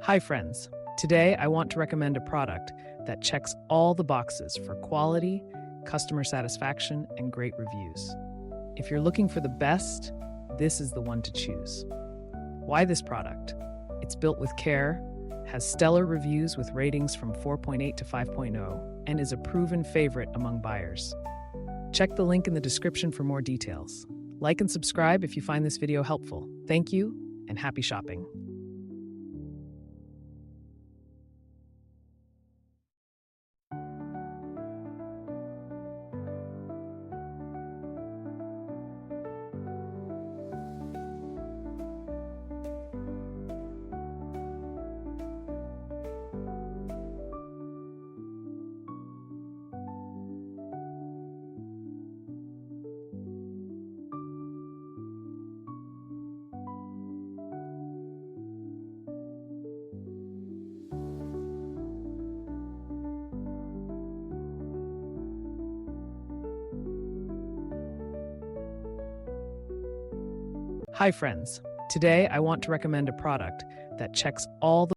Hi, friends. Today, I want to recommend a product that checks all the boxes for quality, customer satisfaction, and great reviews. If you're looking for the best, this is the one to choose. Why this product? It's built with care, has stellar reviews with ratings from 4.8 to 5.0, and is a proven favorite among buyers. Check the link in the description for more details. Like and subscribe if you find this video helpful. Thank you, and happy shopping. Hi, friends. Today, I want to recommend a product that checks all the